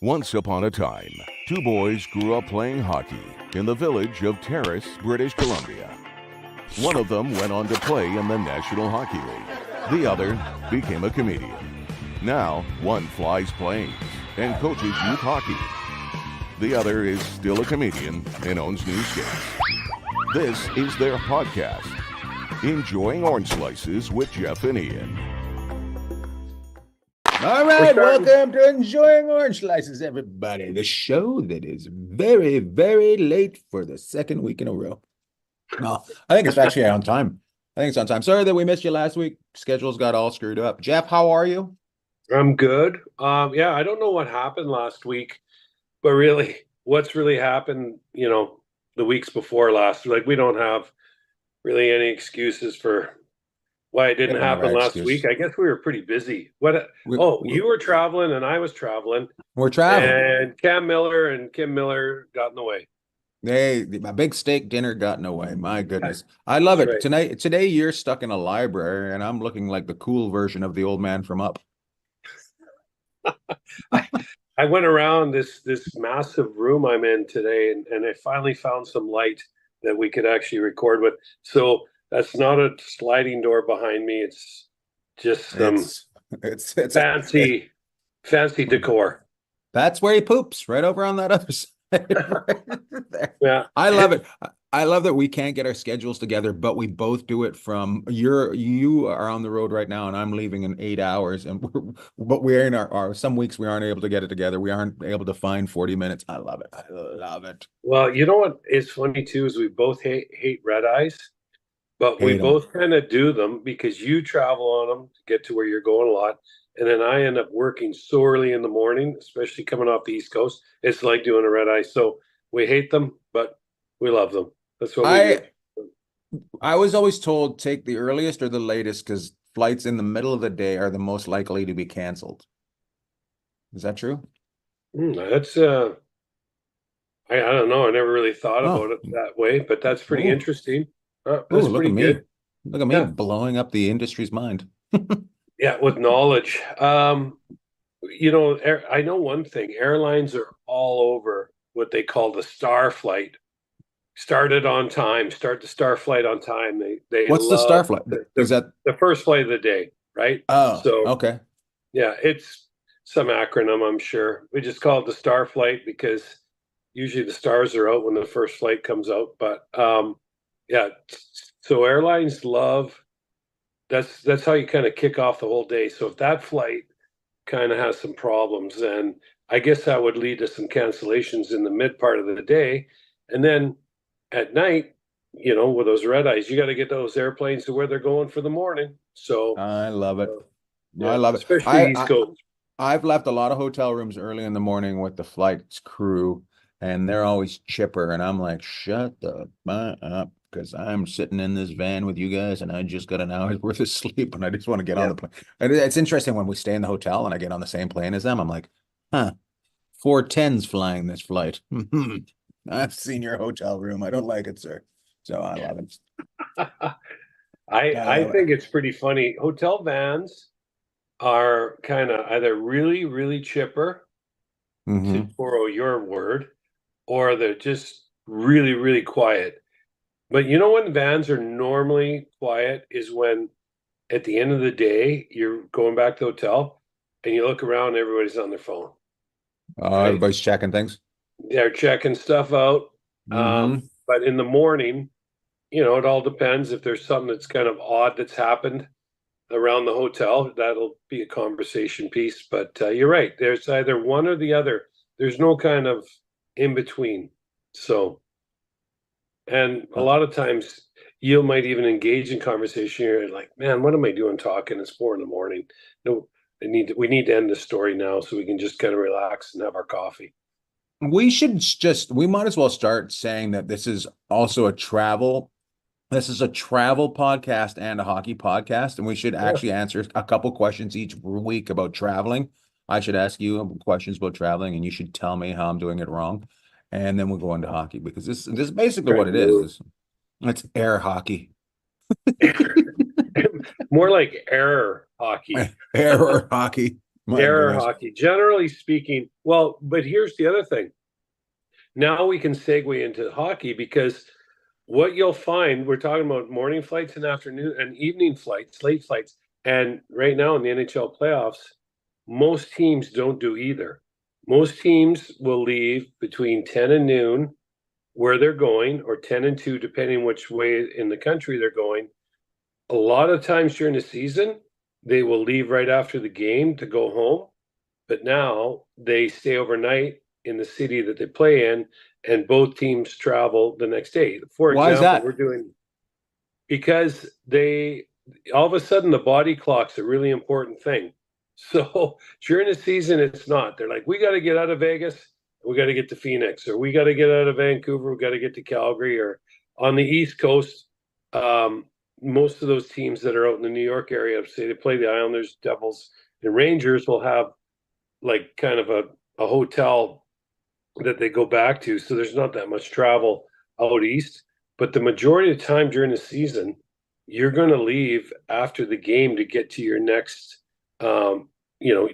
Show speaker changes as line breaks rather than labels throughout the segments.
Once upon a time, two boys grew up playing hockey in the village of Terrace, British Columbia. One of them went on to play in the National Hockey League. The other became a comedian. Now, one flies planes and coaches youth hockey. The other is still a comedian and owns new skates. This is their podcast, Enjoying Orange Slices with Jeff and Ian.
All right, welcome to Enjoying Orange Slices, everybody. The show that is very, very late for the second week in a row. No, I think it's actually on time. I think it's on time. Sorry that we missed you last week. Schedules got all screwed up. Jeff, how are you?
I'm good. Yeah, I don't know what happened last week, but really, what's really happened, the weeks before last, like we don't have really any excuses for why it didn't happen last week. I guess we were pretty busy. You were traveling and I was traveling.
We're traveling.
And Cam Miller and Kim Miller got in the way.
My big steak dinner got in the way. My goodness. I love it. Right. Today you're stuck in a library and I'm looking like the cool version of the old man from Up.
I went around this massive room I'm in today and I finally found some light that we could actually record with. So that's not a sliding door behind me. It's just it's fancy decor.
That's where he poops, right over on that other side. Right there.
Yeah,
I love it. I love that we can't get our schedules together, but we both do it from you are on the road right now, and I'm leaving in 8 hours, but we're in our some weeks we aren't able to get it together. We aren't able to find 40 minutes. I love it. I love it.
Well, you know what is funny too is we both hate red eyes. But we both kind of do them because you travel on them to get to where you're going a lot. And then I end up working so early in the morning, especially coming off the East Coast. It's like doing a red eye. So we hate them, but we love them. That's what we do.
I was always told take the earliest or the latest because flights in the middle of the day are the most likely to be canceled. Is that true?
That's I don't know. I never really thought about it that way, but that's pretty interesting.
That's look at me. Good. Look at me blowing up the industry's mind.
Yeah, with knowledge. I know one thing. Airlines are all over what they call the star flight. Start the star flight on time.
What's the star flight? Is that
the first flight of the day, right?
Oh, so okay.
Yeah, it's some acronym, I'm sure. We just call it the star flight because usually the stars are out when the first flight comes out. But yeah, so airlines love that's how you kind of kick off the whole day. So if that flight kind of has some problems, then I guess that would lead to some cancellations in the mid part of the day. And then at night, with those red eyes, you got to get those airplanes to where they're going for the morning. So
I love it.
Yeah,
I love it.
Especially East Coast.
I've left a lot of hotel rooms early in the morning with the flight's crew, and they're always chipper. And I'm like, shut the fuck up. Because I'm sitting in this van with you guys and I just got an hour's worth of sleep and I just want to get on the plane. And it's interesting when we stay in the hotel and I get on the same plane as them. I'm like, 410's flying this flight. I've seen your hotel room. I don't like it, sir. So I love it.
I think it's pretty funny. Hotel vans are kind of either really, really chipper, to borrow your word, or they're just really, really quiet. But when vans are normally quiet is when at the end of the day, you're going back to the hotel and you look around and everybody's on their phone.
Right? Everybody's checking things.
They're checking stuff out. But in the morning, it all depends. If there's something that's kind of odd that's happened around the hotel, that'll be a conversation piece. But you're right. There's either one or the other. There's no kind of in between. So... And a lot of times you might even engage in conversation. You're like, man, what am I doing talking? It's 4 a.m. No, we need to end the story now so we can just kind of relax and have our coffee.
We might as well start saying that this is also a travel podcast and a hockey podcast. And we should actually answer a couple questions each week about traveling. I should ask you questions about traveling and you should tell me how I'm doing it wrong. And then we'll go into hockey because this is basically what it is. It's air hockey.
More like air hockey.
Air hockey. My
Terror
goodness.
hockey, generally speaking. Well, but here's the other thing. Now we can segue into hockey, because what you'll find, we're talking about morning flights and afternoon and evening flights, late flights. And right now in the NHL playoffs, most teams don't do either. Most teams will leave between 10 and noon where they're going, or 10 and 2, depending which way in the country they're going. A lot of times during the season, they will leave right after the game to go home. But now they stay overnight in the city that they play in, and both teams travel the next day. For
Why is
example,
that?
because they, all of a sudden, the body clock's a really important thing. So during the season, it's not. They're like, we got to get out of Vegas, we got to get to Phoenix, or we got to get out of Vancouver, we got to get to Calgary, or on the East Coast. Most of those teams that are out in the New York area, say they play the Islanders, Devils, and Rangers, will have like kind of a hotel that they go back to. So there's not that much travel out east. But the majority of the time during the season, you're going to leave after the game to get to your next, to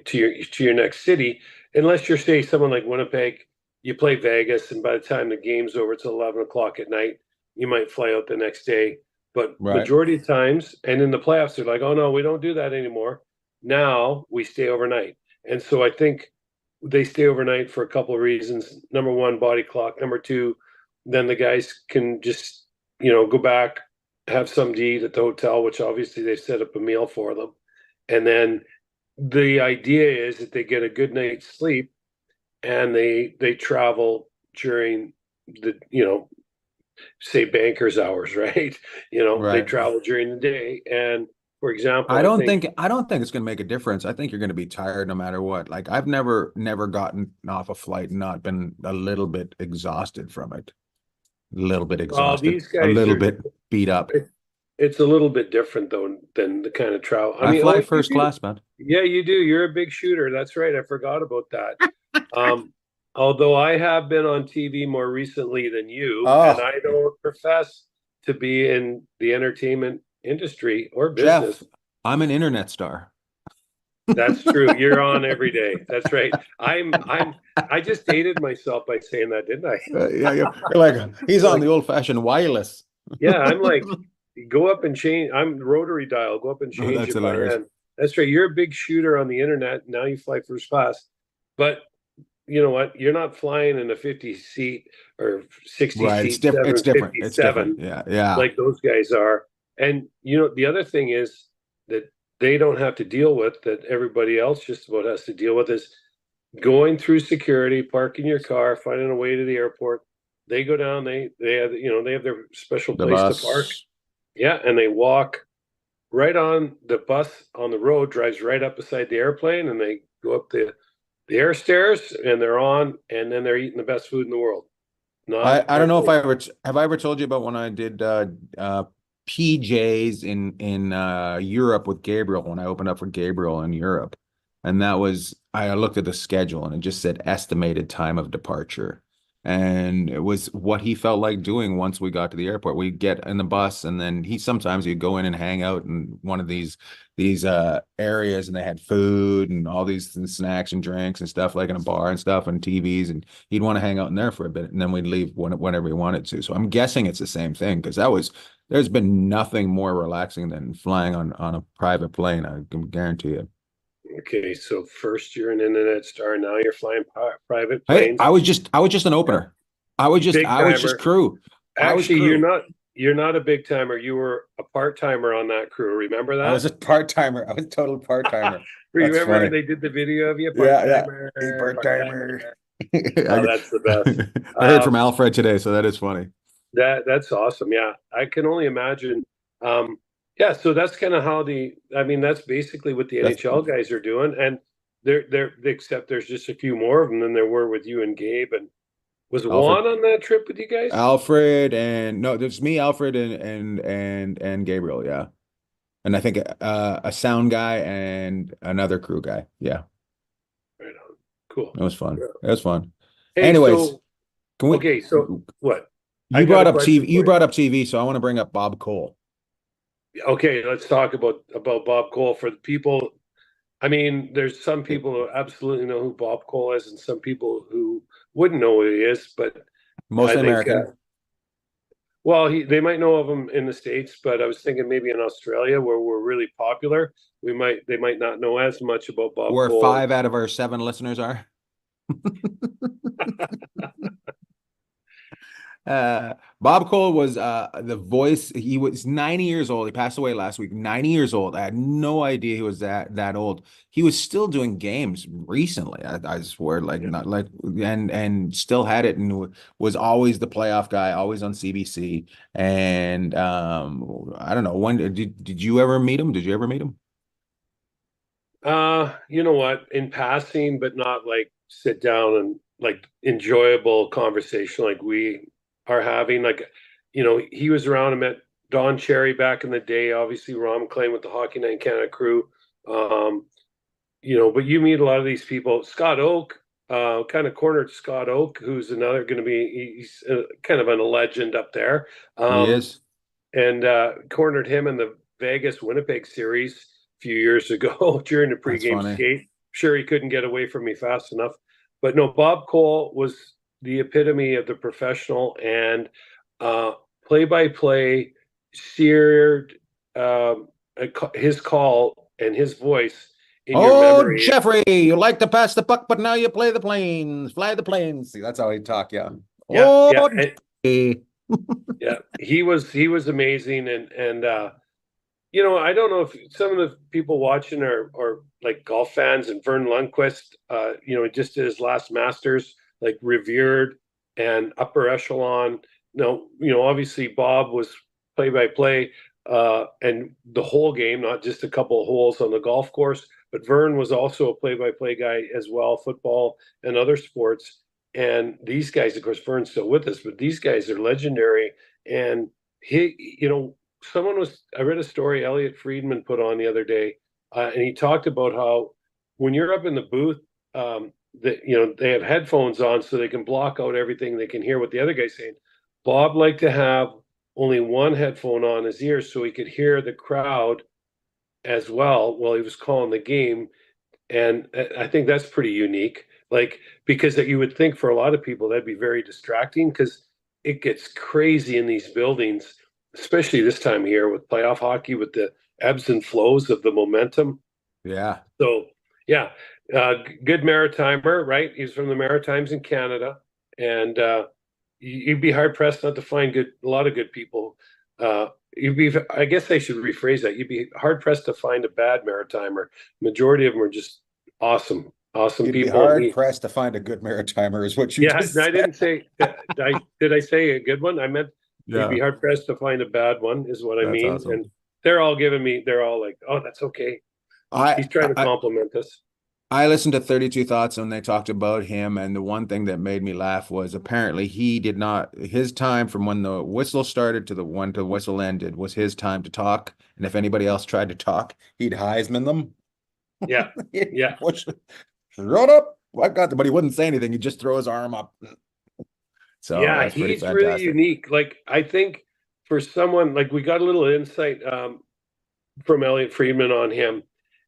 your next city, unless you're, say, someone like Winnipeg. You play Vegas, and by the time the game's over, it's 11 o'clock at night. You might fly out the next day. But majority of times, and in the playoffs, they're like, oh no, we don't do that anymore. Now we stay overnight. And so I think they stay overnight for a couple of reasons. Number one, body clock. Number two, then the guys can just, go back, have some to eat at the hotel, which obviously they've set up a meal for them. And then the idea is that they get a good night's sleep, and they travel during the, say, bankers hours, right? They travel during the day. And for example,
I don't think it's going to make a difference. I think you're going to be tired no matter what. Like, I've never gotten off a flight and not been a little bit exhausted from it. A little bit exhausted.
These guys
a little bit beat up.
It's a little bit different though than the kind of travel.
I fly first class, man.
Yeah, you do. You're a big shooter. That's right. I forgot about that. Although I have been on TV more recently than you, and I don't profess to be in the entertainment industry or business.
Jeff, I'm an internet star.
That's true. You're on every day. That's right. I just dated myself by saying that, didn't I?
Yeah. You're like, he's on the old-fashioned wireless.
Yeah, I'm like, go up and change. I'm rotary dial. Go up and change
that's
it by hand. That's right. You're a big shooter on the internet. Now you fly first class. But you know what? You're not flying in a 50 seat or 60
right.
seat.
It's different. It's different. Yeah.
Like those guys are. And the other thing is that they don't have to deal with, that everybody else just about has to deal with, is going through security, parking your car, finding a way to the airport. They go down, they have their special place to park. Yeah, and they walk right on the bus on the road, drives right up beside the airplane, and they go up the air stairs, and they're on, and then they're eating the best food in the world.
I don't know if I ever told you about when I did PJs in Europe with Gabriel, when I opened up for Gabriel in Europe. And that was, I looked at the schedule and it just said estimated time of departure. And it was what he felt like doing once we got to the airport. We'd get in the bus, and then sometimes he'd go in and hang out in one of these areas, and they had food and all these snacks and drinks and stuff, like in a bar and stuff, and TVs, and he'd want to hang out in there for a bit, and then we'd leave whenever he wanted to. So I'm guessing it's the same thing, because there's been nothing more relaxing than flying on a private plane. I can guarantee you.
Okay, so first you're an internet star, now you're flying private
Hey,
planes.
I was just an opener. I was just crew.
Actually, you're not a big timer. You were a part timer on that crew. Remember that?
I was a part timer. I was a total part timer.
Remember they did the video of you?
Part timer.
Oh, that's the best.
I heard from Alfred today, so that is funny.
That's awesome. Yeah, I can only imagine. Yeah, so that's kind of how that's basically what the NHL guys are doing, and they're except there's just a few more of them than there were with you and Gabe. And was Juan on that trip with you guys?
Alfred there's me, Alfred, and Gabriel, yeah, and I think a sound guy and another crew guy, yeah.
Right on, cool.
It was fun. Yeah. It was fun.
Hey,
anyways,
so what?
You brought up TV, so I want to bring up Bob Cole.
Okay, let's talk about Bob Cole. For the people I mean, there's some people who absolutely know who Bob Cole is, and some people who wouldn't know who he is. But I
Mostly
think,
American.
well, they might know of him in the States, but I was thinking maybe in Australia, where we're really popular, they might not know as much about Bob
Where
Cole.
5 out of our 7 listeners are. Bob Cole was the voice. He was 90 years old. He passed away last week. 90 years old. I had no idea he was that old. He was still doing games recently. I swear, like not like and still had it and was always the playoff guy, always on CBC. And I don't know, when did you ever meet him? Did you ever meet him?
You know what? In passing, but not like sit down and like enjoyable conversation like we are having. Like, he was around. I met Don Cherry back in the day. Obviously, Ron McLean with the Hockey Night in Canada crew. But you meet a lot of these people. Scott Oak, kind of cornered Scott Oak, who's another going to be. He's kind of a legend up there.
He is.
And cornered him in the Vegas Winnipeg series a few years ago during the pregame skate. Sure, he couldn't get away from me fast enough. But no, Bob Cole was the epitome of the professional, and play-by-play seared his call and his voice in your memory.
Jeffrey, you like to pass the puck, but now you play the planes, fly the planes. See, that's how he talk. Yeah.
Yeah, he was amazing, and I don't know if some of the people watching are like golf fans, and Vern Lundquist, just did his last Masters, like revered and upper echelon. No, obviously Bob was play by play, and the whole game, not just a couple of holes on the golf course. But Vern was also a play by play guy as well, football and other sports. And these guys, of course, Vern's still with us, but these guys are legendary. And I read a story Elliot Friedman put on the other day, and he talked about how when you're up in the booth, they have headphones on so they can block out everything. They can hear what the other guy's saying. Bob liked to have only one headphone on his ears so he could hear the crowd as well while he was calling the game. And I think that's pretty unique. Like, because that you would think for a lot of people that'd be very distracting, because it gets crazy in these buildings, especially this time of year with playoff hockey, with the ebbs and flows of the momentum.
Yeah.
So, yeah, good Maritimer, right? He's from the Maritimes in Canada, and you'd be hard pressed not to find a lot of good people. I guess I should rephrase that. You'd be hard pressed to find a bad Maritimer. Majority of them are just awesome
You'd
people.
Be hard pressed to find a good Maritimer, is what you just said.
I didn't say. Did I say a good one? I meant you'd be hard pressed to find a bad one, is what I mean. Awesome. And they're all like, "Oh, that's okay." He's trying to compliment us.
I listened to 32 Thoughts when they talked about him, and the one thing that made me laugh was apparently his time from when the whistle started to when the whistle ended was his time to talk. And if anybody else tried to talk, he'd Heisman them.
Yeah. Yeah.
Shut up. But he wouldn't say anything. He'd just throw his arm up. So
yeah, he's really unique. Like, I think for someone, like, we got a little insight from Elliot Friedman on him.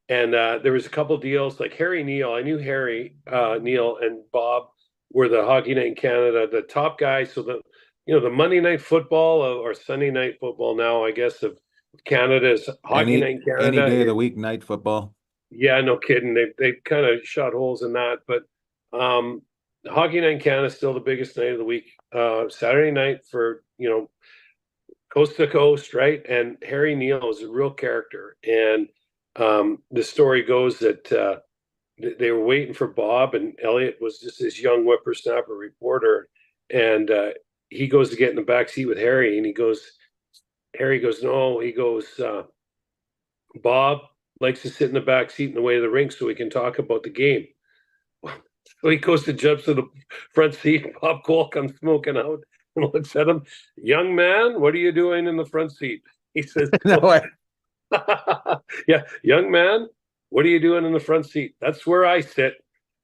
And there was a couple deals, like Harry Neal. I knew Harry Neal and Bob were the Hockey Night in Canada, the top guys. So the Monday Night Football or Sunday Night Football now, I guess, of Canada's Hockey Night in Canada.
Any day of the week, night football.
Yeah, no kidding. They kind of shot holes in that. But Hockey Night in Canada is still the biggest night of the week. Saturday night for, coast to coast, right? And Harry Neal is a real character. And the story goes that they were waiting for Bob, and Elliot was just this young whippersnapper reporter, and he goes to get in the back seat with Harry, and Harry goes, no, he goes, Bob likes to sit in the back seat in the way of the rink so we can talk about the game. So he goes to jumps to the front seat. Bob Cole comes smoking out and looks at him. Young man, what are you doing in the front seat? He says, no way. Yeah, young man, what are you doing in the front seat? That's where I sit.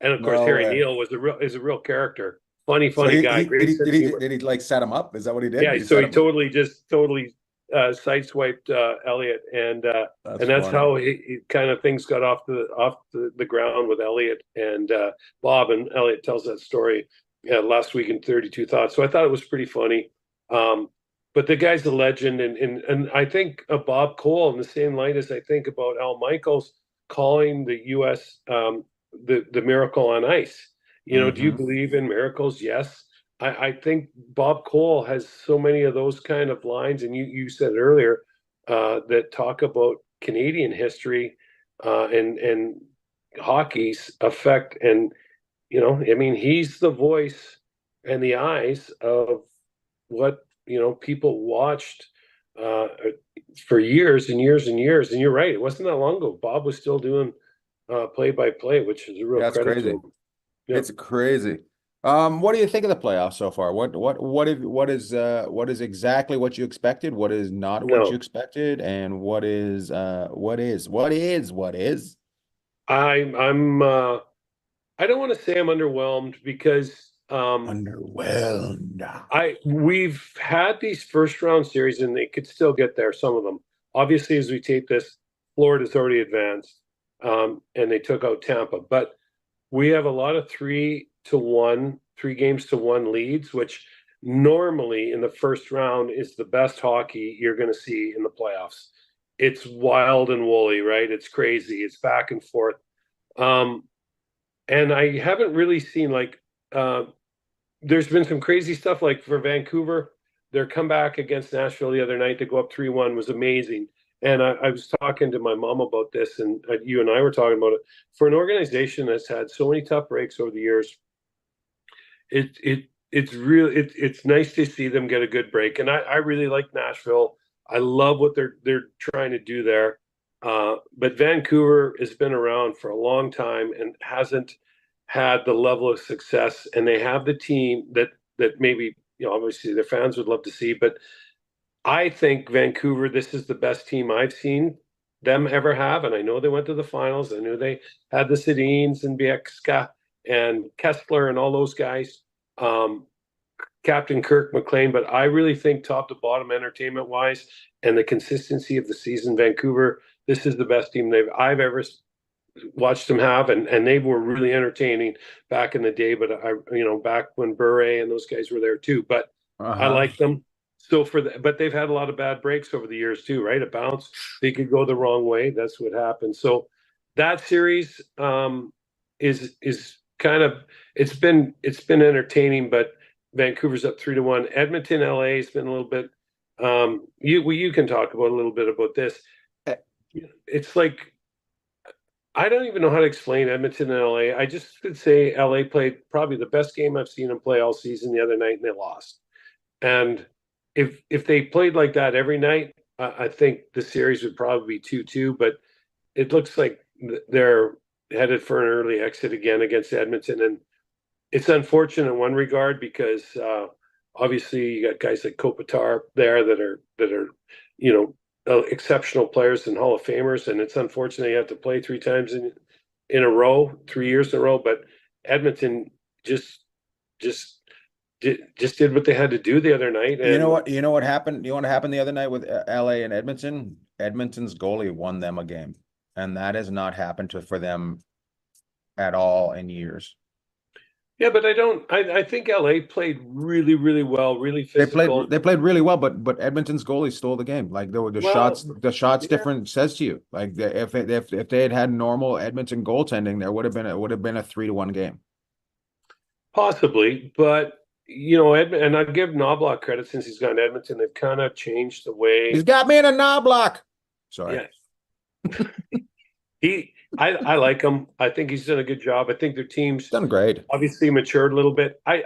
And of course, Harry Neal is a real character. Funny guy.
Did he like set him up? Is that what he did?
Yeah, so he totally sideswiped Elliott, and that's
funny.
how he kind of things got off the ground with Elliott and Bob. And Elliott tells that story last week in 32 Thoughts. So I thought it was pretty funny. But the guy's a legend, and I think of Bob Cole in the same light as I think about Al Michaels calling the U.S. The Miracle on Ice. You know, do you believe in miracles? Yes. I think Bob Cole has so many of those kind of lines, and you said earlier that talk about Canadian history and hockey's effect. And, you know, I mean, he's the voice and the eyes of what, you know, people watched for years and years and years. And you're right, it wasn't that long ago. Bob was still doing play-by-play, which is a real
That's
credit to
crazy.
him. Yeah.
It's crazy. What do you think of the playoffs so far? What is exactly what you expected? What is not what you
No,
expected? And what is?
I'm I don't want to say I'm underwhelmed because
Underwhelmed.
we've had these first round series and they could still get there, some of them. Obviously, as we tape this, Florida's already advanced, and they took out Tampa. But we have a lot of 3-1 leads, which normally in the first round is the best hockey you're going to see in the playoffs. It's wild and woolly, right? It's crazy. It's back and forth. And I haven't really seen there's been some crazy stuff like for Vancouver, their comeback against Nashville the other night to go up 3-1 was amazing. And I was talking to my mom about this, and you and I were talking about it. For an organization that's had so many tough breaks over the years, it's nice to see them get a good break. And I really like Nashville. I love what they're trying to do there. But Vancouver has been around for a long time and hasn't had the level of success. And they have the team that maybe, you know, obviously their fans would love to see. But I think Vancouver, this is the best team I've seen them ever have. And I know they went to the finals. I knew they had the Sedins and Biekska and Kessler and all those guys. Captain Kirk McLean, but I really think top to bottom, entertainment wise, and the consistency of the season, Vancouver, this is the best team I've ever watched them have, and they were really entertaining back in the day. But back when Bure and those guys were there too. But I like them. So but they've had a lot of bad breaks over the years too, right? A bounce, they could go the wrong way. That's what happened. So that series is kind of it's been entertaining, but Vancouver's up 3-1. Edmonton, LA has been a little bit. You can talk about a little bit about this. It's like I don't even know how to explain Edmonton and LA. I just could say LA played probably the best game I've seen them play all season the other night, and they lost. And if they played like that every night, I think the series would probably be 2-2. But it looks like they're headed for an early exit again against Edmonton, and it's unfortunate in one regard because obviously you got guys like Kopitar there that are exceptional players and Hall of Famers, and it's unfortunate you have to play 3 times in a row, 3 years in a row. But Edmonton just did what they had to do the other night. And
You know what happened? You know what happened the other night with LA and Edmonton? Edmonton's goalie won them a game, and that has not happened for them at all in years.
Yeah, but I think LA played really, really well, really physical.
They played really well, but Edmonton's goalie stole the game. Like the shots difference says to you. Like if they had normal Edmonton goaltending, there would have been a 3-1 game.
Possibly, but and I give Knobloch credit since he's gone to Edmonton. They've kind of changed the way
he's got me in a Knobloch. Sorry.
Yeah. I like him. I think he's done a good job. I think their team's
done great.
Obviously matured a little bit. I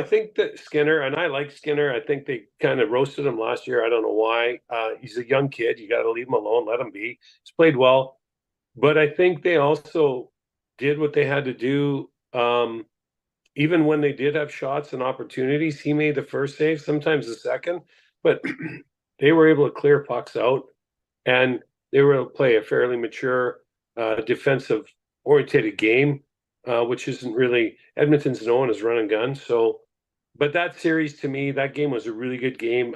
think that Skinner, and I like Skinner. I think they kind of roasted him last year. I don't know why. He's a young kid. You got to leave him alone. Let him be. He's played well, but I think they also did what they had to do. Even when they did have shots and opportunities, he made the first save, sometimes the second, but they were able to clear pucks out, and they were able to play a fairly mature defensive oriented game, which isn't really Edmonton's known as run and gun. So, but that series to me, that game was a really good game.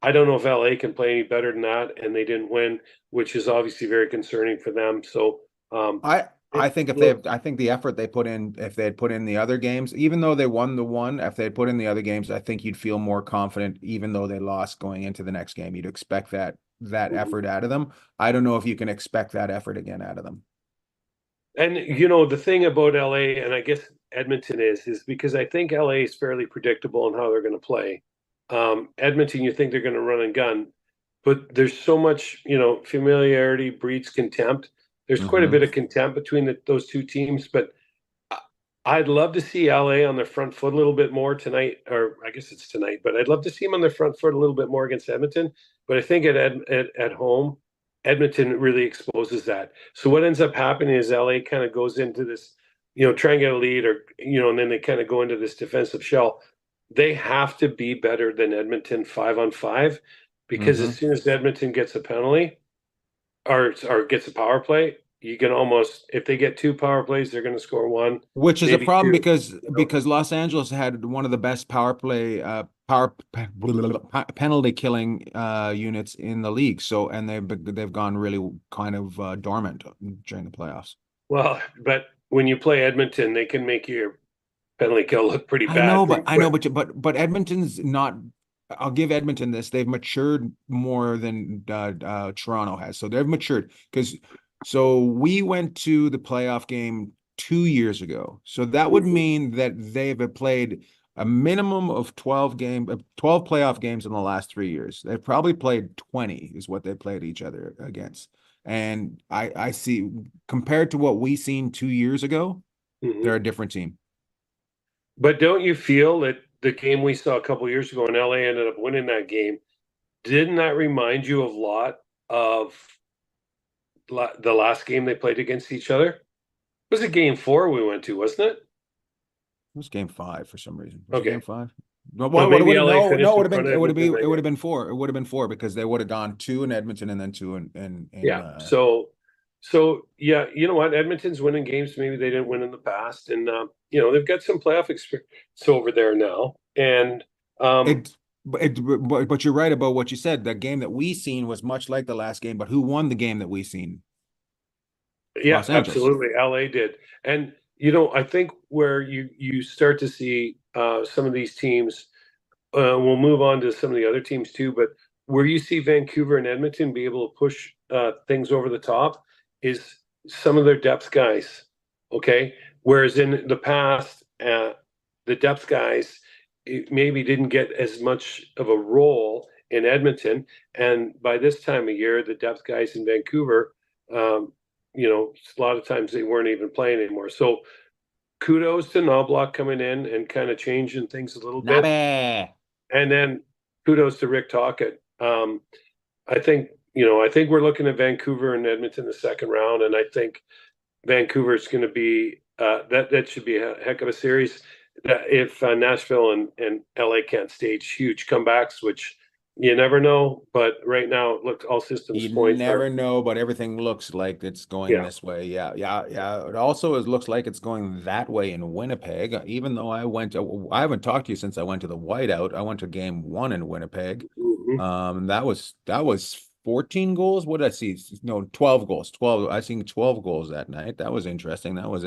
I don't know if LA can play any better than that, and they didn't win, which is obviously very concerning for them. So
I think I think the effort they put in, if they had put in the other games, even though they won the one, if they had put in the other games, I think you'd feel more confident, even though they lost going into the next game. You'd expect that effort out of them. I don't know if you can expect that effort again out of them.
And the thing about LA, and I guess Edmonton is because I think LA is fairly predictable in how they're going to play. Edmonton, you think they're going to run and gun, but there's so much, familiarity breeds contempt. There's quite a
Mm-hmm.
bit of contempt between those two teams, but I'd love to see LA on their front foot a little bit more tonight, or I guess it's tonight, but I'd love to see them on their front foot a little bit more against Edmonton. But I think at home, Edmonton really exposes that. So what ends up happening is LA kind of goes into this, try and get a lead, or and then they kind of go into this defensive shell. They have to be better than Edmonton 5-on-5, because
Mm-hmm.
as soon as Edmonton gets a penalty or gets a power play, you can almost, if they get two power plays, they're going to score one,
Which is a
maybe
problem
two.
because Los Angeles had one of the best penalty killing units in the league. So and they've gone really kind of dormant during the playoffs.
Well, but when you play Edmonton, they can make your penalty kill look pretty
I know,
bad
but
pretty
I know,
quick.
but Edmonton's not. I'll give Edmonton this. They've matured more than Toronto has. So they've matured because so we went to the playoff game 2 years ago. So that would
Mhm.
mean that they've played a minimum of 12 playoff games in the last 3 years. They've probably played 20 is what they played each other against. And I see compared to what we seen 2 years ago, they're
Mhm.
a different team.
But don't you feel that the game we saw a couple years ago in LA ended up winning that game? Didn't that remind you of a lot of the last game they played against each other? It was a game four we went to, wasn't it?
It was game five for some reason. Was it game
Okay.
five? No,
So
what
maybe
would have
LA
no,
finished
it would
in
have been
front of
it would have
Edmonton
been
that
it would
year.
have been four. It would have been four because they would have gone two in Edmonton and then two in
Yeah. So yeah, you know what? Edmonton's winning games maybe they didn't win in the past, and they've got some playoff experience over there now. And um,
it but you're right about what you said. The game that we seen was much like the last game, but who won the game that we seen?
yeah,
Los Angeles.
absolutely, LA did. And I think where you start to see some of these teams, we'll move on to some of the other teams too, but where you see Vancouver and Edmonton be able to push things over the top is some of their depth guys. Okay. Whereas in the past, the depth guys maybe didn't get as much of a role in Edmonton. And by this time of year, the depth guys in Vancouver, um, a lot of times they weren't even playing anymore. So kudos to Knobloch coming in and kind of changing things a little bit.
Nabe.
And then kudos to Rick Tocchet. I think we're looking at Vancouver and Edmonton the second round, and I think Vancouver is going to be that should be a heck of a series. That if Nashville and LA can't stage huge comebacks, which you never know, but right now it looks all systems
You
points are
never know, but everything looks like it's going
yeah.
this way. Yeah, yeah, yeah. It also looks like it's going that way in Winnipeg. Even though I haven't talked to you since I went to the Whiteout. I went to game one in Winnipeg.
Mhm.
That was 14 goals. What did I see? No, 12 goals. 12. I seen 12 goals that night. That was interesting. That was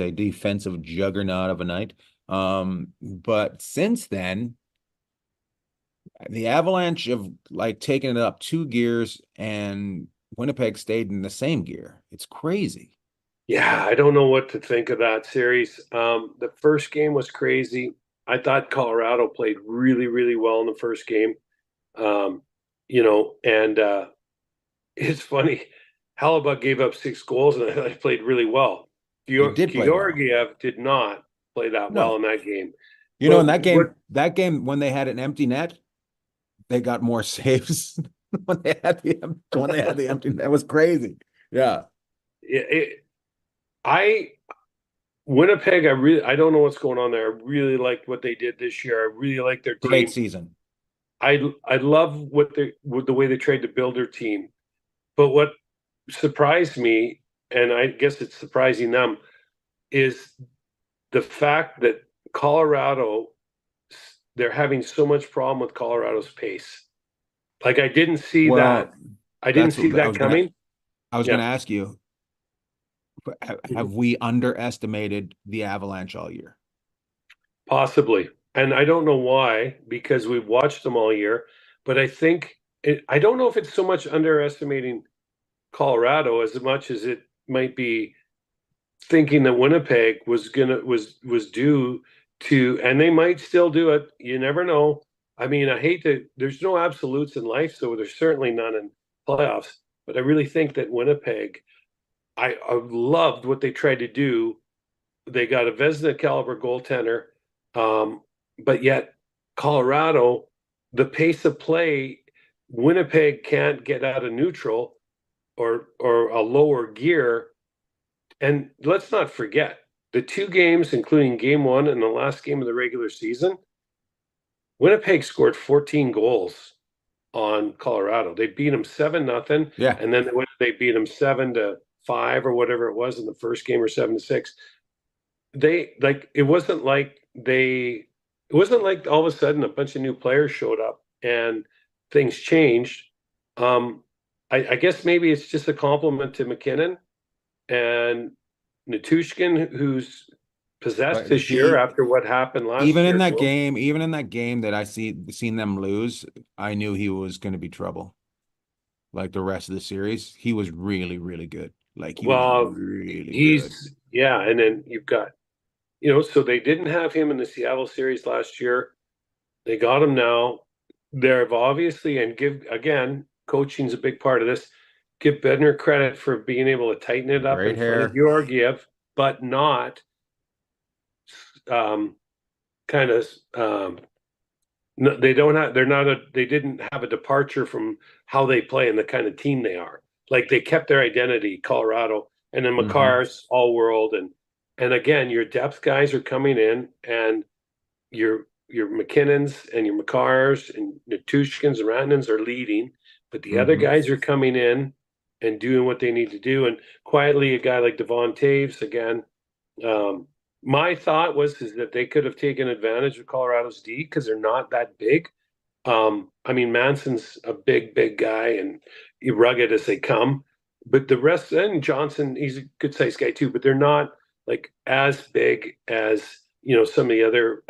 a defensive juggernaut of a night. But since then the Avalanche have like taken it up 2 gears and Winnipeg stayed in the same gear. It's crazy.
Yeah, I don't know what to think of that series. The first game was crazy. I thought Colorado played really, really well in the first game. Um, and it's funny. Halibut gave up 6 goals and I played really well.
He did play well.
Georgiev did not play that well in
No.
that game.
In
But
that game when they had an empty net, they got more saves when they had the empty net. That was crazy. Yeah.
I Winnipeg, I don't know what's going on there. I really liked what they did this year. I really like their
Great
team.
season.
I love with the way they tried to build their team. But what surprised me, and I guess it's surprising them, is the fact that Colorado they're having so much problem with Colorado's pace. Like I didn't see
Well,
that. I didn't
that's
see
what
that coming.
I was
Yeah,
gonna ask you, have we underestimated the Avalanche all year?
possibly. And I don't know why, because we've watched them all year. But I don't know if it's so much underestimating Colorado as much as it might be thinking that Winnipeg was due to, and they might still do it. You never know. I mean, I hate to. There's no absolutes in life, so there's certainly none in playoffs. But I really think that Winnipeg. I loved what they tried to do. They got a Vezina caliber goaltender, um, but yet Colorado, the pace of play, Winnipeg can't get out of neutral or a lower gear. And let's not forget the two games, including game one and the last game of the regular season, Winnipeg scored 14 goals on Colorado. They beat them 7-0.
Yeah,
And then they beat them 7-5 or whatever it was in the first game, or 7-6. It wasn't like all of a sudden a bunch of new players showed up and things changed. I guess maybe it's just a compliment to McKinnon and Natushkin, who's possessed
but
this year after what happened last year.
even in that game that seen them lose, I knew he was going to be trouble. Like the rest of the series, he was really, really good. Like he was
Well,
really good.
yeah, and then you've got, so they didn't have him in the Seattle series last year. They got him now. They've obviously, and give again, coaching's a big part of this. Give Bednar credit for being able to tighten it up
Great
in front of
hair.
Georgiev, but not kind of no, they don't have they're not a they didn't have a departure from how they play and the kind of team they are. Like they kept their identity, Colorado, and then
Hmm.
Makar's all world, and again, your depth guys are coming in, and your McKinnons and your Makars and Natushkins and Rantanens are leading, but the other
Hmm.
guys are coming in and doing what they need to do. And quietly, a guy like Devon Taves again. Um, my thought is that they could have taken advantage of Colorado's D because they're not that big. I mean, Manson's a big guy and rugged as they come, but the rest, and Johnson, he's a good sized guy too, but they're not like as big as some of the other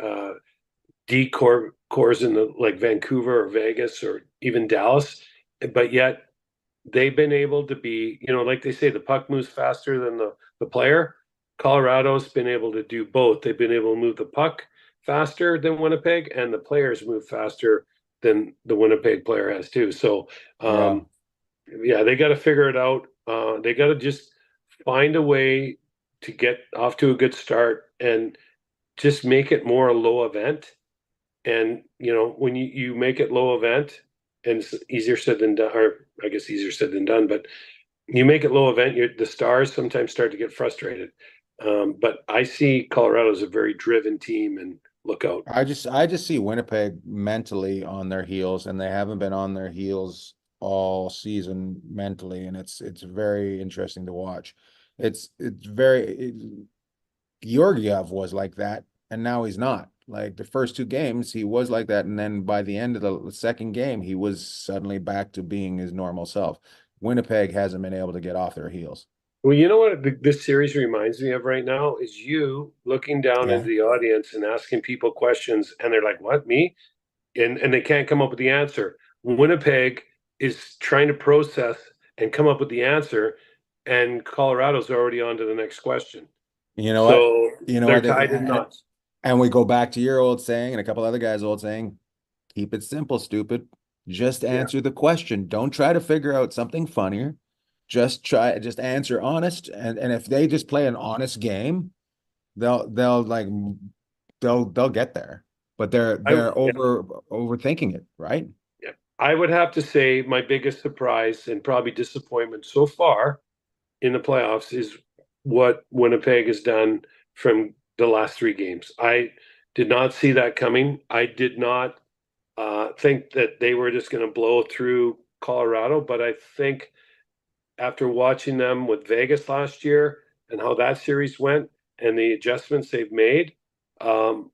D cores in the like Vancouver or Vegas or even Dallas, but yet they've been able to be, like they say, the puck moves faster than the player. Colorado's been able to do both. They've been able to move the puck faster than Winnipeg, and the players move faster than the Winnipeg player has too. So,
Yeah.
yeah, they got to figure it out. They got to just find a way to get off to a good start and just make it more a low event. And when you make it low event, and it's easier said than done, or I guess easier said than done, but you make it low event, the stars sometimes start to get frustrated. But I see Colorado as a very driven team, and look out.
I just see Winnipeg mentally on their heels, and they haven't been on their heels all season mentally, and it's very interesting to watch. Georgiev was like that, and now he's not. Like the first two games, he was like that, and then by the end of the second game, he was suddenly back to being his normal self. Winnipeg hasn't been able to get off their heels.
Well, you know what this series reminds me of right now is you looking down into
Yeah.
the audience and asking people questions, and they're like, "What, me?" And they can't come up with the answer. Winnipeg is trying to process and come up with the answer, and Colorado's already on to the next question.
You know what?
So
You know
they're
what?
tied in knots.
And we go back to your old saying and a couple other guys' old saying, keep it simple, stupid. Just
Yeah.
answer the question. Don't try to figure out something funnier. Just answer honest. And if they just play an honest game, they'll like they'll get there. But they're
Yeah,
overthinking it, right?
yeah. I would have to say my biggest surprise and probably disappointment so far in the playoffs is what Winnipeg has done from the last three games. I did not see that coming. I did not think that they were just going to blow through Colorado, but I think after watching them with Vegas last year and how that series went and the adjustments they've made, um,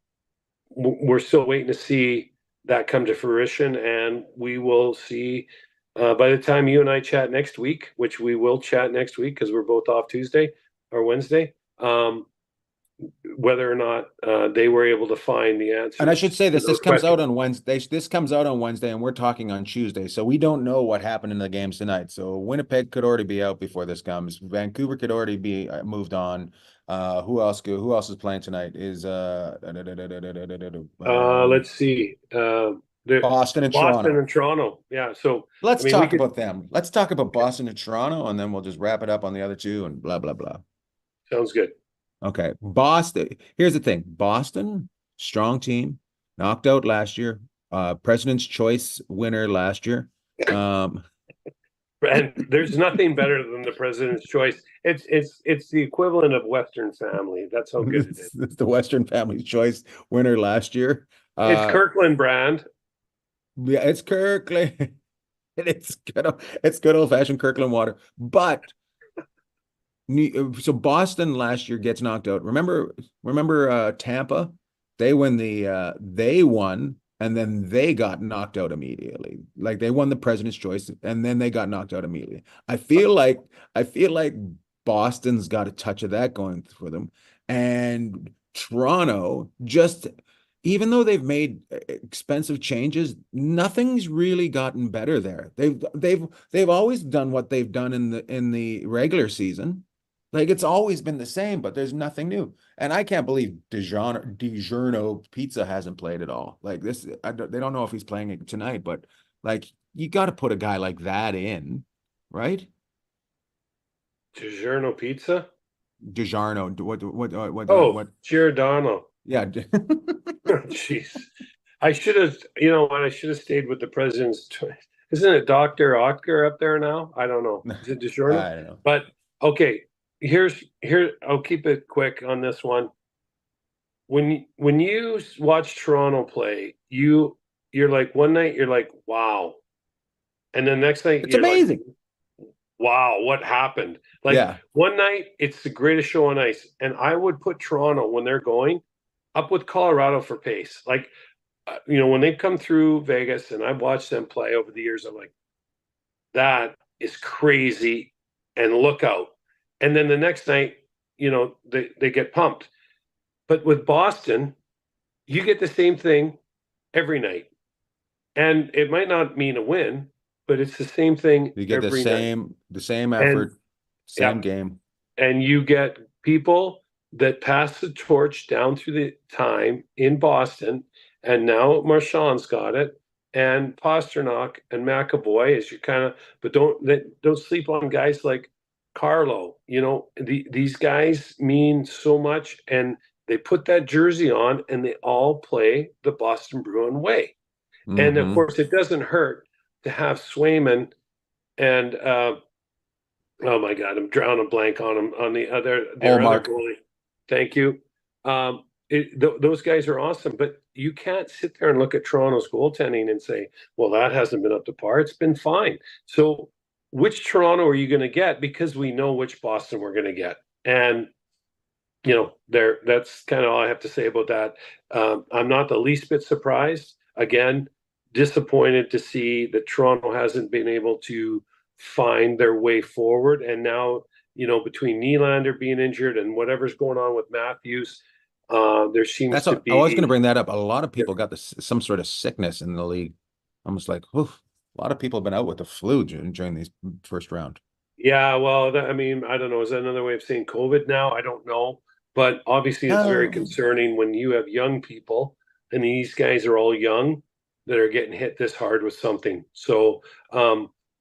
we're still waiting to see that come to fruition, and we will see by the time you and I chat next week, which we will chat next week because we're both off Tuesday or Wednesday, whether or not they were able to find the answers.
And I should say this comes
questions.
out on Wednesday. This comes out on Wednesday, and we're talking on Tuesday. So we don't know what happened in the games tonight. So Winnipeg could already be out before this comes. Vancouver could already be moved on. Who else is playing tonight? Is
Let's see.
Boston and
Boston
Toronto.
and Toronto. Yeah. So
Let's talk about them. Let's talk about Boston and Toronto, and then we'll just wrap it up on the other two and blah blah blah.
Sounds good.
Okay. Boston. Here's the thing. Boston, strong team, knocked out last year. President's Choice winner last year.
And there's nothing better than the President's Choice. It's the equivalent of Western Family. That's how good it is.
It's the Western Family's Choice winner last year.
It's Kirkland brand.
Yeah, it's Kirkland. It's good old fashioned Kirkland water. But so Boston last year gets knocked out. Remember Tampa? They won and then they got knocked out immediately. Like they won the President's Choice and then they got knocked out immediately. I feel like Boston's got a touch of that going for them. And Toronto, just even though they've made expensive changes, nothing's really gotten better there. They've always done what they've done in the regular season. Like it's always been the same, but there's nothing new. And I can't believe DiGiorno Pizza hasn't played at all. Like this, they don't know if he's playing it tonight, but like you got to put a guy like that in, right?
DiGiorno Pizza.
DiGiorno, what?
Giordano.
Yeah.
Jeez, I should have. You know what? I should have stayed with the President's Choice. Isn't it Dr. Otker up there now? I don't know. Is it DiGiorno?
I don't know.
But okay. Here, I'll keep it quick on this one. When you watch Toronto play, you're like one night you're like, wow, and then next night
it's amazing.
Like, wow, what happened? Like one night it's the greatest show on ice, and I would put Toronto when they're going up with Colorado for pace. Like when they come through Vegas, and I've watched them play over the years, I'm like, that is crazy, and look out. And then the next night, they get pumped. But with Boston, you get the same thing every night. And it might not mean a win, but it's the same thing.
You get
every
the same effort, same game.
And you get people that pass the torch down through the time in Boston. And now Marchand's got it. And Pasternak and McAvoy is but don't sleep on guys like Carlo. These guys mean so much, and they put that jersey on and they all play the Boston Bruin way. Mm-hmm. And of course it doesn't hurt to have Swayman and oh my God, I'm drawing a blank on him on the other goalie. Thank you. Those guys are awesome, but you can't sit there and look at Toronto's goaltending and say, well, that hasn't been up to par. It's been fine. So which Toronto are you going to get? Because we know which Boston we're going to get. And, that's kind of all I have to say about that. I'm not the least bit surprised. Again, disappointed to see that Toronto hasn't been able to find their way forward. And now, between Nylander being injured and whatever's going on with Matthews, there seems to be...
I was going to bring that up. A lot of people got some sort of sickness in the league. Almost like, oof. A lot of people have been out with the flu during these first round.
Yeah, well, I don't know. Is that another way of saying COVID now? I don't know. But obviously it's very concerning when you have young people, and these guys are all young, that are getting hit this hard with something. So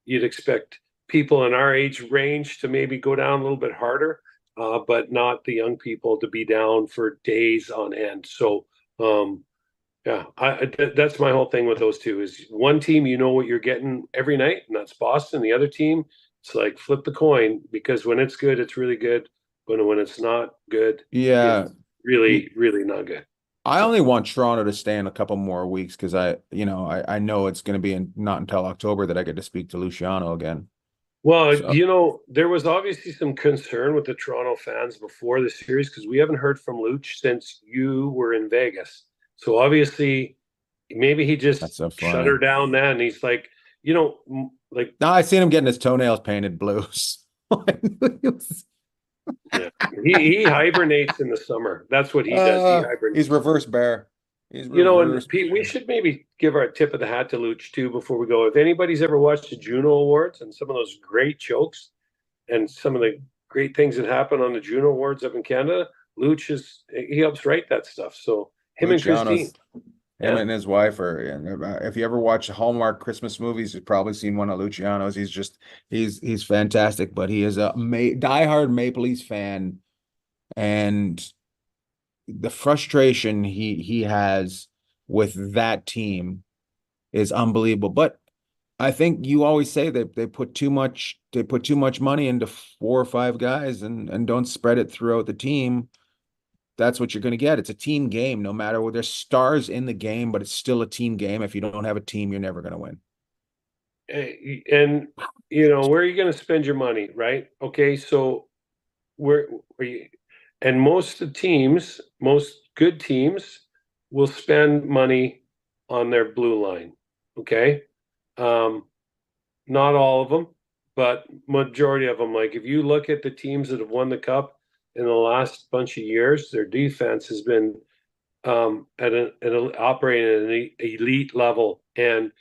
you'd expect people in our age range to maybe go down a little bit harder, but not the young people to be down for days on end. So yeah, that's my whole thing with those two is one team, what you're getting every night, and that's Boston. The other team, it's like flip the coin, because when it's good, it's really good. But when it's not good, it's really, really not good.
I only want Toronto to stay in a couple more weeks because I know it's going to be not until October that I get to speak to Luciano again.
Well, there was obviously some concern with the Toronto fans before the series because we haven't heard from Luch since you were in Vegas. So obviously, maybe he
That's
just
so
shut
funny.
her down then. He's like, like,
No, I seen him getting his toenails painted blue.
yeah, he hibernates in the summer. That's what he does. He
He's
hibernates.
reverse bear. He's
And
reverse
Pete, we
bear.
should maybe give our tip of the hat to Luch too before we go. If anybody's ever watched the Juno Awards and some of those great jokes and some of the great things that happen on the Juno Awards up in Canada, Luch he helps write that stuff. So him and Christine,
Luciano's him
yeah,
and his wife are. And if you ever watch Hallmark Christmas movies, you've probably seen one of Luciano's. He's fantastic, but he is a diehard Maple Leafs fan, and the frustration he has with that team is unbelievable. But I think you always say that they put too much money into 4 or 5 guys and don't spread it throughout the team. That's what you're going to get. It's a team game, no matter what. There's stars in the game, but it's still a team game. If you don't have a team, you're never going to win.
and where are you going to spend your money, right? Okay, so where you, and most of the teams, most good teams, will spend money on their blue line. Okay, not all of them, but majority of them. Like if you look at the teams that have won the cup in the last bunch of years, their defense has been operating at an elite level. And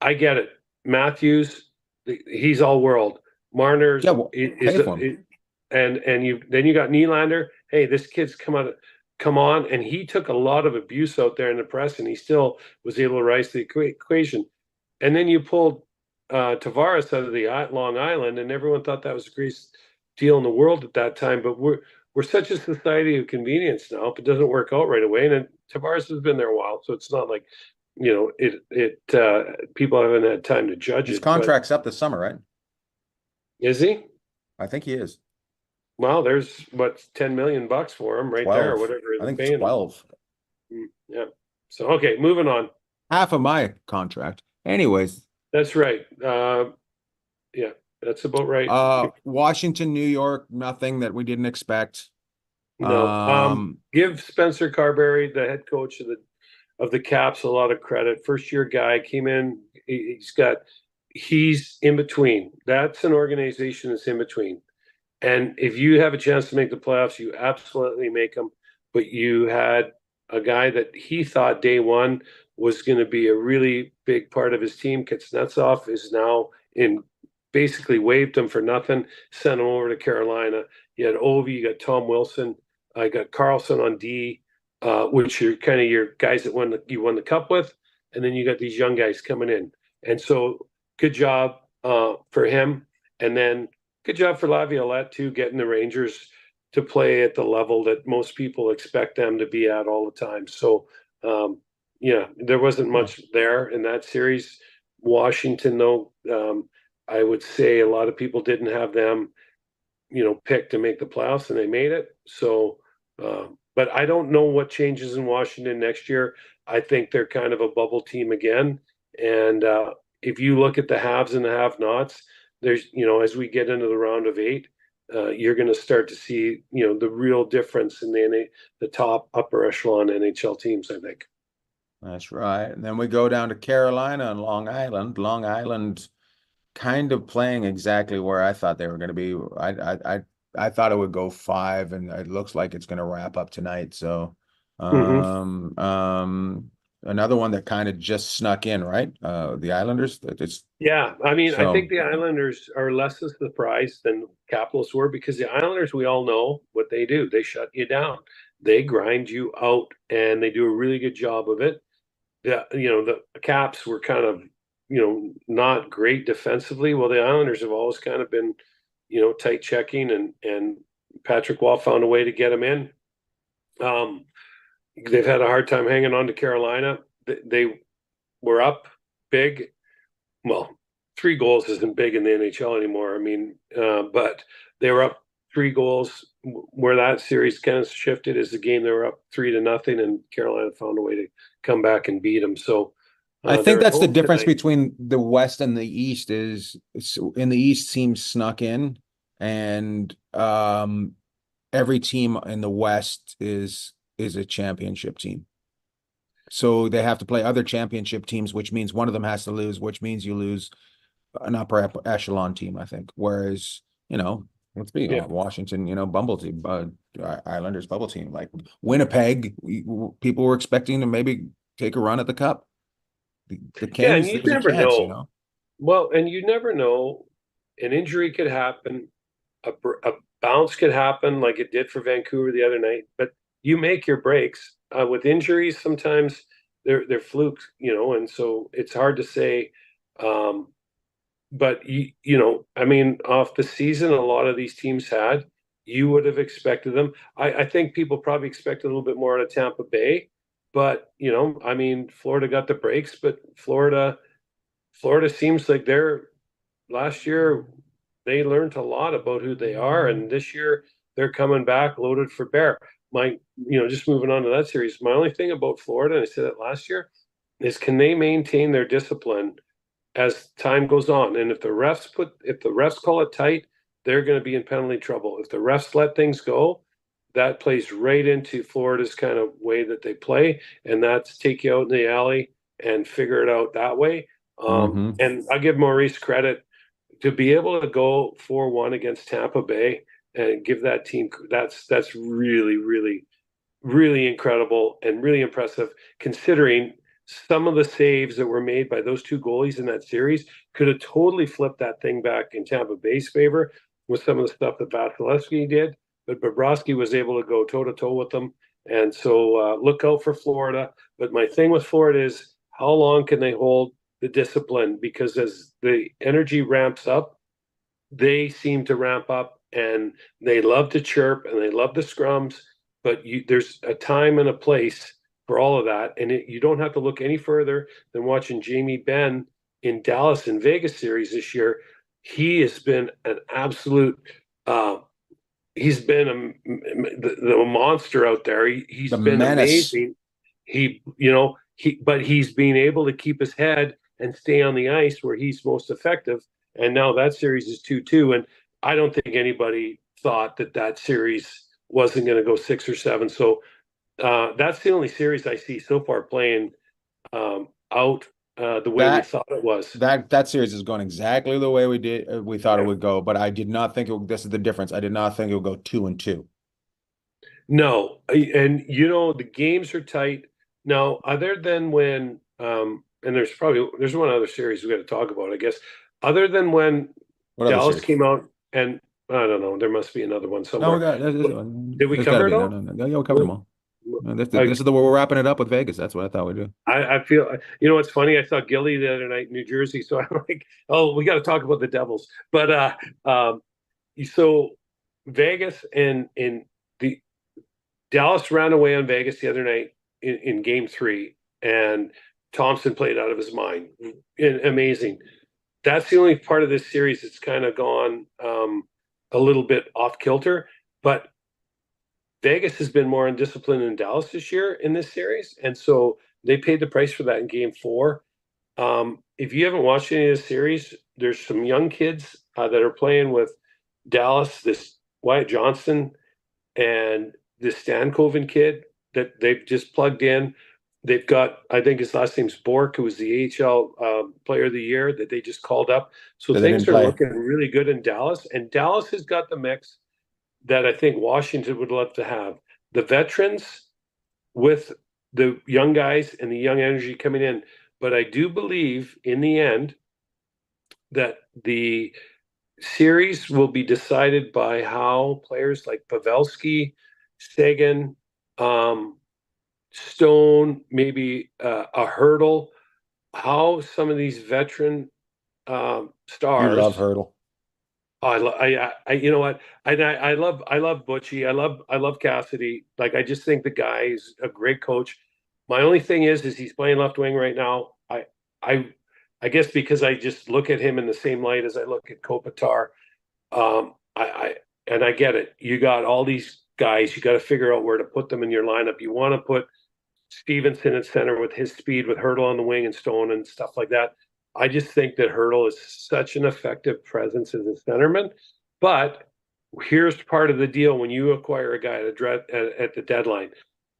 I get it. Matthews, he's all world. Marner's
Yeah, well,
is
pay for him.
and you got Nylander. Hey, this kid's come on, and he took a lot of abuse out there in the press, and he still was able to rise to the equation. And then you pulled Tavares out of the Long Island, and everyone thought that was the greatest deal in the world at that time. But we're such a society of convenience now. If it doesn't work out right away, and then Tavares has been there a while, so it's not like people haven't had time to judge
His
it. But
contract's up this summer, right?
is he?
I think he is.
Well, there's what, $10 million for him right there, or
12.
whatever
I
they're
think
paying him.
12.
Yeah. So okay, moving on.
Half of my contract. Anyways,
That's right. Yeah, that's about right.
Washington, New York, nothing that we didn't expect.
No. Give Spencer Carberry, the head coach of the Caps, a lot of credit. First year guy came in. He's in between. That's an organization that's in between. And if you have a chance to make the playoffs, you absolutely make them. But you had a guy that he thought day one was going to be a really big part of his team. Kuznetsov is now basically waived him for nothing, sent him over to Carolina. You had Ovi, you got Tom Wilson, I got Carlson on D, which are kind of your guys that you won the cup with, and then you got these young guys coming in. And so, good job for him. And then good job for Laviolette too, getting the Rangers to play at the level that most people expect them to be at all the time. So, there wasn't much there in that series. Washington, though, I would say a lot of people didn't have them, picked to make the playoffs, and they made it. So, but I don't know what changes in Washington next year. I think they're kind of a bubble team again. And if you look at the haves and the have-nots, there's, as we get into the round of 8, you're going to start to see, the real difference in the top upper echelon NHL teams, I think.
That's right. And then we go down to Carolina and Long Island. Long Island kind of playing exactly where I thought they were going to be. I thought it would go 5, and it looks like it's going to wrap up tonight. So,
Mm-hmm.
another one that kind of just snuck in, right? The Islanders.
Yeah, I mean, I think
So
the Islanders are less a surprise than Capitals were, because the Islanders, we all know what they do. They shut you down. They grind you out, and they do a really good job of it. The Caps were kind of, not great defensively. Well, the Islanders have always kind of been, tight checking, and Patrick Waugh found a way to get them in. They've had a hard time hanging on to Carolina. They were up big. Well, 3 goals isn't big in the NHL anymore. I mean, but they were up 3 goals. Where that series kind of shifted is the game they were up 3-0, and Carolina found a way to come back and beat them. So
I think
they're at
that's the
home
difference
tonight.
between the West and the East is in the East teams snuck in, and every team in the West is a championship team. So they have to play other championship teams, which means one of them has to lose, which means you lose an upper echelon team, I think. Whereas, let's be
Yeah.
honest, Washington, bubble team, Islanders bubble team, like Winnipeg, people were expecting to maybe take a run at the cup. The
Yeah, and
Kings,
you
there's a
never
chance,
know. Well, and you never know. An injury could happen. A bounce could happen like it did for Vancouver the other night. But you make your breaks. With injuries, sometimes they're flukes, and so it's hard to say. But I mean, off the season, a lot of these teams had. You would have expected them. I think people probably expect a little bit more out of Tampa Bay, but I mean, Florida got the breaks, but Florida seems like they're last year they learned a lot about who they are, and this year they're coming back loaded for bear. Just moving on to that series, my only thing about Florida, and I said it last year, is can they maintain their discipline as time goes on? And if the refs call it tight, they're going to be in penalty trouble. If the refs let things go, that plays right into Florida's kind of way that they play, and that's take you out in the alley and figure it out that way.
Mm-hmm.
And I give Maurice credit to be able to go 4-1 against Tampa Bay and give that team that's really, really, really incredible and really impressive considering some of the saves that were made by those two goalies in that series could have totally flipped that thing back in Tampa Bay's favor with some of the stuff that Vasilevsky did. But Bobrovsky was able to go toe to toe with them. And so look out for Florida. But my thing with Florida is how long can they hold the discipline? Because as the energy ramps up, they seem to ramp up and they love to chirp and they love the scrums. But there's a time and a place for all of that. And you don't have to look any further than watching Jamie Benn in Dallas and Vegas series this year. He has been an absolute he's been the monster out there. He's
The
been
menace.
amazing. But he's being able to keep his head and stay on the ice where he's most effective. And now that series is 2-2. And I don't think anybody thought that series wasn't going to go 6 or 7. So that's the only series I see so far playing out the way we
That
thought it was.
that series is going exactly the way we thought it would go, but I did not think this is the difference. I did not think it would go 2-2.
No, and the games are tight now. Other than when, and there's one other series we got to talk about, I guess. Other than when
What other
Dallas
series?
came out, and I don't know, there must be another one
No, we
somewhere.
got
Did we
there's got to
cover it
be. No,
all?
no, no. Yeah, we covered them all. No, this is the we're wrapping it up with Vegas. That's what I thought we'd do.
I feel what's funny. I saw Gilly the other night in New Jersey, so I'm like, oh, we got to talk about the Devils. But so Vegas and the Dallas ran away on Vegas the other night in Game 3, and Thompson played out of his mind. Amazing. That's the only part of this series that's kind of gone a little bit off kilter. But Vegas has been more undisciplined than Dallas this year in this series, and so they paid the price for that in Game 4. If you haven't watched any of the series, there's some young kids that are playing with Dallas. This Wyatt Johnston and this Stankoven kid that they've just plugged in. They've got, I think his last name's Bork, who was the AHL Player of the Year that they just called up. So
They
things
didn't
are
play.
looking really good in Dallas, and Dallas has got the mix that I think Washington would love to have. The veterans with the young guys and the young energy coming in. But I do believe in the end that the series will be decided by how players like Pavelski, Sagan, Stone, maybe a Hurdle, how some of these veteran
You love
stars.
Hurdle.
You know what? I love Butchie. I love Cassidy. Like I just think the guy is a great coach. My only thing is he's playing left wing right now. I I guess because I just look at him in the same light as I look at Kopitar. I get it. You got all these guys. You got to figure out where to put them in your lineup. You want to put Stevenson at center with his speed, with Hurdle on the wing and Stone and stuff like that. I just think that Hurdle is such an effective presence as a centerman. But here's part of the deal when you acquire a guy at the deadline.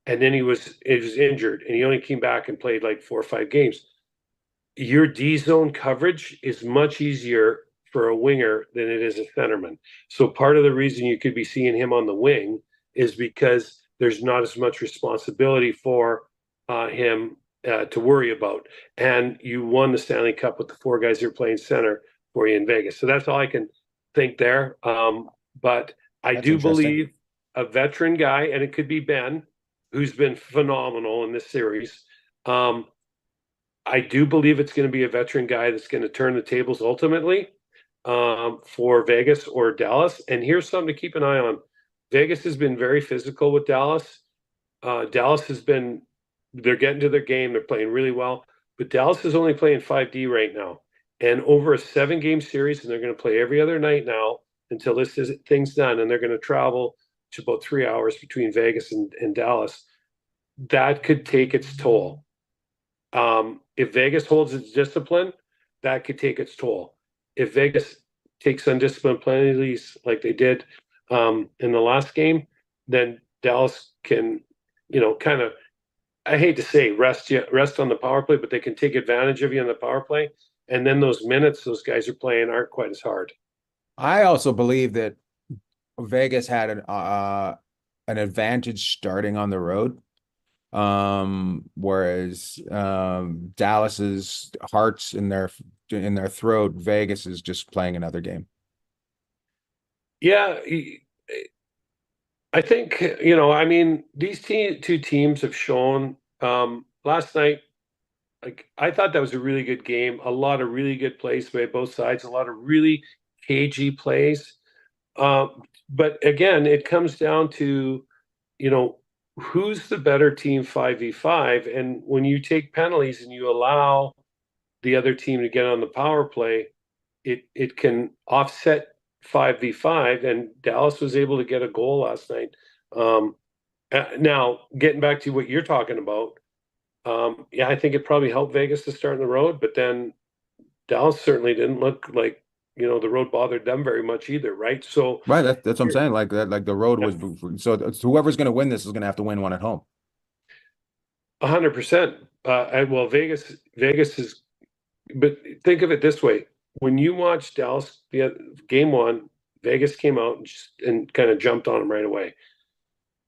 and then he was injured, and he only came back and played like 4 or 5 games. Your D zone coverage is much easier for a winger than it is a centerman. So part of the reason you could be seeing him on the wing is because there's not as much responsibility for him to worry about. And you won the Stanley Cup with the 4 guys who are playing center for you in Vegas. So that's all I can think there. But I
That's
do
interesting.
believe a veteran guy, and it could be Ben, who's been phenomenal in this series. I do believe it's going to be a veteran guy that's going to turn the tables ultimately for Vegas or Dallas. And here's something to keep an eye on. Vegas has been very physical with Dallas. Dallas has been, they're getting to their game. They're playing really well. But Dallas is only playing 5D right now. And over a 7-game series, and they're going to play every other night now until this thing's done. And they're going to travel to about 3 hours between Vegas and Dallas. That could take its toll. If Vegas holds its discipline, that could take its toll. If Vegas takes undisciplined penalties like they did in the last game, then Dallas can, kind of, I hate to say rest on the power play, but they can take advantage of you on the power play. And then those minutes those guys are playing aren't quite as hard.
I also believe that Vegas had an advantage starting on the road. Whereas Dallas's hearts in their throat, Vegas is just playing another game.
Yeah, I think, I mean, these two teams have shown last night, like, I thought that was a really good game. A lot of really good plays by both sides, a lot of really cagey plays. But again, it comes down to, who's the better team 5v5? And when you take penalties and you allow the other team to get on the power play, it can offset 5v5. And Dallas was able to get a goal last night. Now, getting back to what you're talking about, yeah, I think it probably helped Vegas to start on the road, but then Dallas certainly didn't look like, the road bothered them very much either, right? So
Right, that's what I'm saying. Like that, like the road was. So whoever's going to win this is going to have to win one at home.
100%. Well, Vegas is, but think of it this way: when you watch Dallas game 1, Vegas came out and kind of jumped on them right away.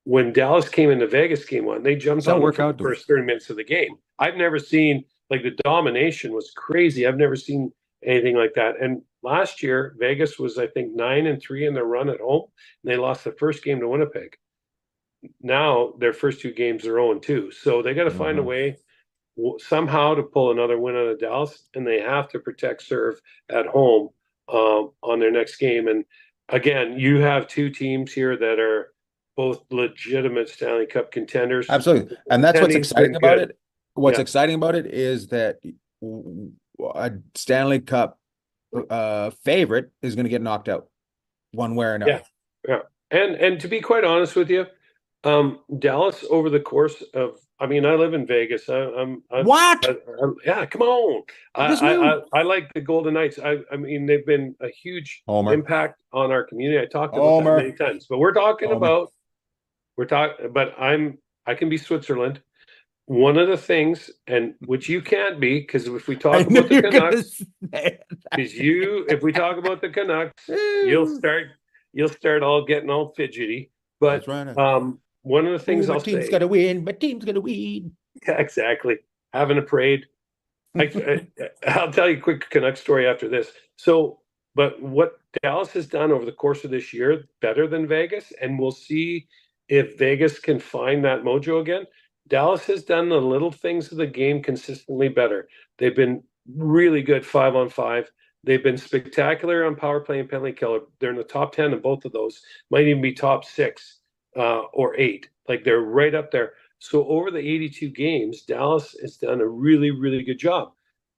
When Dallas came into Vegas game 1, they jumped on them for the first 30 minutes of the game. I've never seen, like, the domination was crazy. I've never seen anything like that. And last year, Vegas was, I think, 9-3 in their run at home, and they lost the first game to Winnipeg. Now their first 2 games are 0-2, so they got to find a way somehow to pull another win out of Dallas, and they have to protect serve at home on their next game. And again, you have 2 teams here that are both legitimate Stanley Cup contenders.
Absolutely, and that's what's exciting about it. What's exciting about it is that a Stanley Cup favorite is going to get knocked out one way or another.
Yeah. And to be quite honest with you, Dallas over the course of, I mean, I live in Vegas. Yeah, come on. I like the Golden Knights. I mean, they've been a huge impact on our community. I talked about that many times, but but I can be Switzerland. One of the things, and which you can't be, because if we talk about the Canucks, if we talk about the Canucks, you'll start all getting all fidgety. But one of the things I'll say,
team's got to win. My team's got to win.
Yeah, exactly. Having a parade. I'll tell you a quick Canucks story after this. So, but what Dallas has done over the course of this year, better than Vegas, and we'll see if Vegas can find that mojo again. Dallas has done the little things of the game consistently better. They've been really good 5-on-5. They've been spectacular on power play and penalty killer. They're in the top 10 in both of those. Might even be top 6 or 8. Like, they're right up there. So over the 82 games, Dallas has done a really, really good job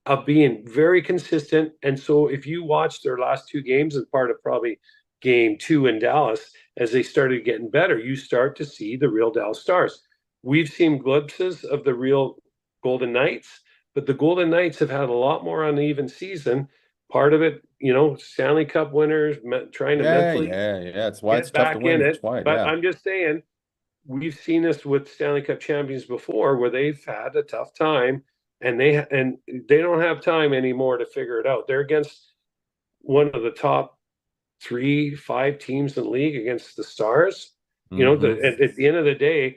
of being very consistent. And so if you watch their last 2 games as part of probably game 2 in Dallas, as they started getting better, you start to see the real Dallas Stars. We've seen glimpses of the real Golden Knights, but the Golden Knights have had a lot more uneven season. Part of it, Stanley Cup winners trying to mentally
That's why it's tough to
back in
win
it.
twice.
But I'm just saying, we've seen this with Stanley Cup champions before, where they've had a tough time, and they don't have time anymore to figure it out. They're against one of the top 3-5 teams in the league, against the Stars. You know, at the end of the day,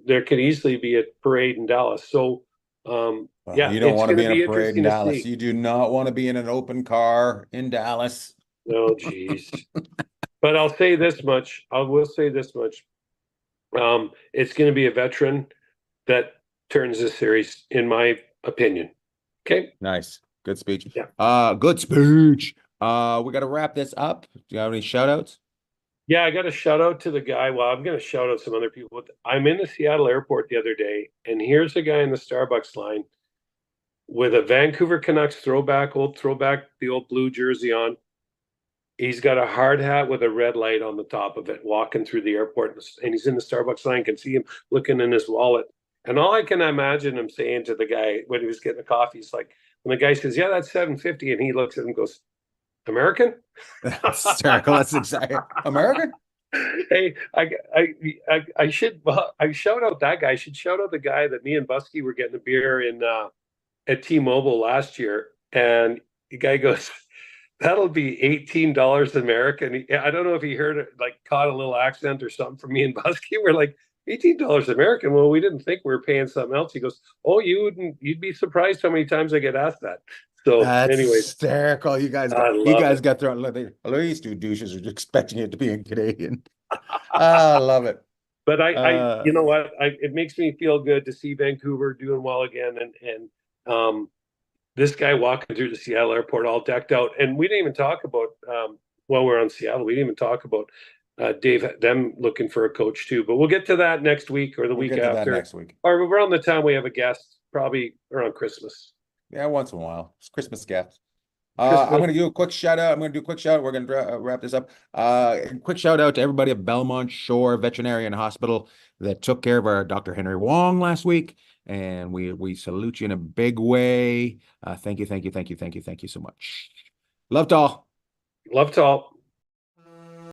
there could easily be a parade in Dallas. So, yeah,
you don't want to be in a parade in
interesting
Dallas.
see.
You do not want to be in an open car in Dallas.
Oh, geez. But I'll say this much. I will say this much. It's going to be a veteran that turns this series, in my opinion. Okay.
Nice. Good speech.
Yeah.
Good speech. We got to wrap this up. Do you have any shout outs?
Yeah, I got a shout out to the guy. Well, I'm going to shout out some other people. I'm in the Seattle airport the other day, and here's a guy in the Starbucks line with a Vancouver Canucks the old blue jersey on. He's got a hard hat with a red light on the top of it, walking through the airport, and he's in the Starbucks line. Can see him looking in his wallet. And all I can imagine him saying to the guy when he was getting the coffee, he's like, when the guy says, "Yeah, that's $7.50," and he looks at him and goes, "American?"
That's hysterical. That's exactly American.
Hey, I should I shout out that guy. I should shout out the guy that me and Busky were getting a beer in at T-Mobile last year, and the guy goes, "That'll be $18 American." I don't know if he heard it, like caught a little accent or something from me and Busky. We're like, $18 American. Well, we didn't think we were paying something else. He goes, "Oh, you'd be surprised how many times I get asked that." So,
that's
anyways,
hysterical. You guys got thrown. At least two douches are expecting it to be in Canadian. I love it.
But I you know what? It makes me feel good to see Vancouver doing well again, and this guy walking through the Seattle airport all decked out. And we didn't even talk about while we're on Seattle, we didn't even talk about Dave, them looking for a coach too. But we'll get to that next week or the week after.
Next week.
Or around the time we have a guest, probably around Christmas.
Yeah, once in a while. It's Christmas guest. I'm going to do a quick shout out. We're going to wrap this up. Quick shout out to everybody at Belmont Shore Veterinary and Hospital that took care of our Dr. Henry Wong last week. And we salute you in a big way. Thank you so much. Love to all.
Love to all.